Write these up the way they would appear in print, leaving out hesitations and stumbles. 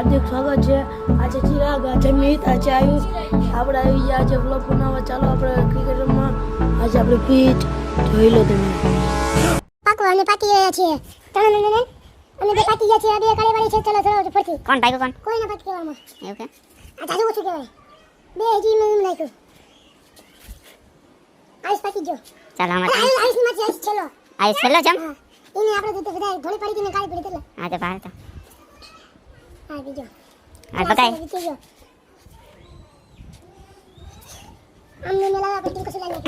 હાર્દિક સ્વાગત છે. આજે ચિરાગ, આજે મિત, આજે આયુષ. આપણે આવી ગયા આજે વ્લોગ બનાવવા. ચાલો આપણે ક્રિકેટ રમવા. આજે આપણે પીચ જોઈ લો તમે. પાકો અને પાકી રહ્યા છીએ. ત્રણ અને બે પાકી ગયા છે. આ બે કાળી વાળી છે. ચલો ચલો ફરતી. કોણ ભાઈ કોણ? કોઈને પાકી કહેવામાં. એવું કે? આ જાજુ ઓછું કહેવાય. બે હજી મેં નાખ્યું. આઈસ પાકી ગયો. ચાલ આમાં આઈસ માં આઈસ ચલો. આઈસ છેલ્લો જમ. એને આપણે તો બધા ધોળી પડી હતી ને કાળી પડી એટલે. હા તો બહાર તો હા બીજો. આ બતાય. અમને મેલા પછી કશું લાગે.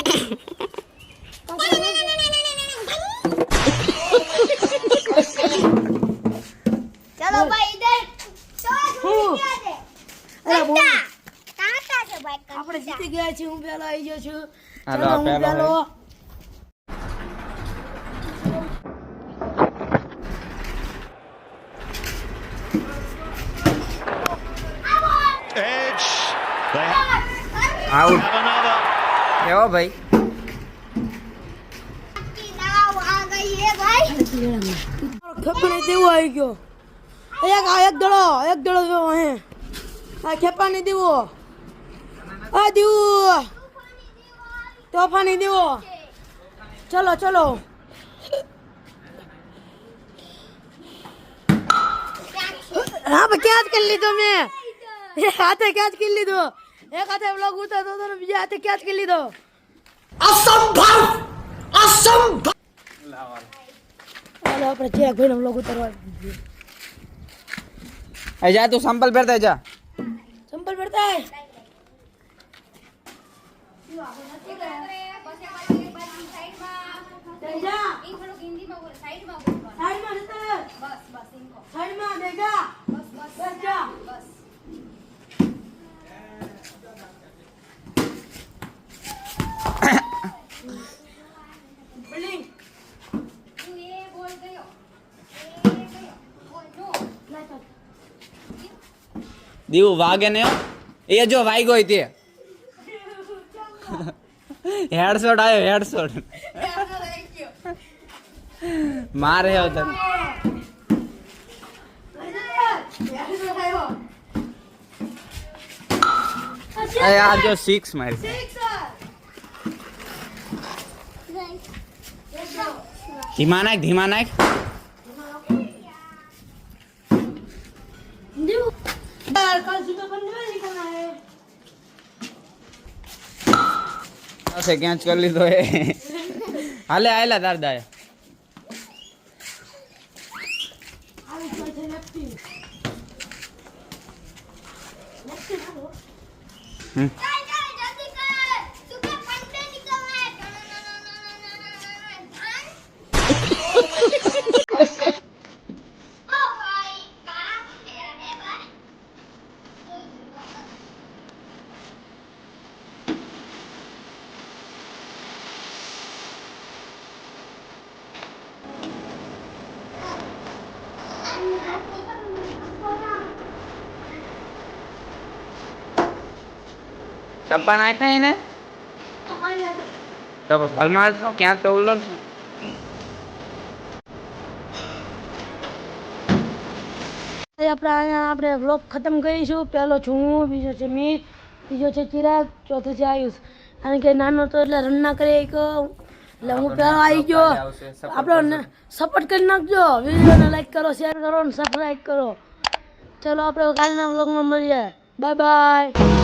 चलो भाई इधर આપણે જીતી ગયા છીએ. હું પહેલો આવી ગયો છું. હાલો, ચાલો હું પહેલો. Edge. They have out another. કેવો ભાઈ? ખેપાને દેવો આવી ગયો. એક દડો જો હે. આ ખેપાને દેવો. આ દેવો. તોફાની દેવો. ચલો ચલો. હા પણ ક્યાં જ કરી લીધો મેં. એક હાથે ક્યાં જ કરી લીધો. એક હાથે વ્લોગ ઉતારતો હતો ને બીજા હાથે ક્યાં જ કરી લીધો. ચાલો આપણે ચેક ભાઈનો વ્લોગ ઉતારવા. એ જા તું સંપલ પહેરતા જા. સંપલ પડતા હે. દીવું વાગે ને એ જો વાઈ ગયો તે હેડશોટ આવ્યો હેડશોટ મારે હો તને આ જો 6 મારી ધીમા નાખ कल सुबह बंद में निकलना है. से कैच कर ली तो है हाले आयला तार दाया ચપ્પા નાખે ને તો ભલમાં છો ક્યાં તો ઉલો આપણે વ્લોગ ખતમ કરીશું. પહેલો છું હું, બીજો છે મિત, ત્રીજો છે ચિરાગ, ચોથો છે આયુષ. કારણ કે નાનો તો એટલે રન ના કરી એટલે હું પહેલો આવી ગયો. આપણો સપોર્ટ કરી નાખજો. વિડીયોને લાઈક કરો, શેર કરો અને સબસ્ક્રાઈબ કરો. ચલો આપણે કાલના વ્લોગમાં મળીએ. Bye bye.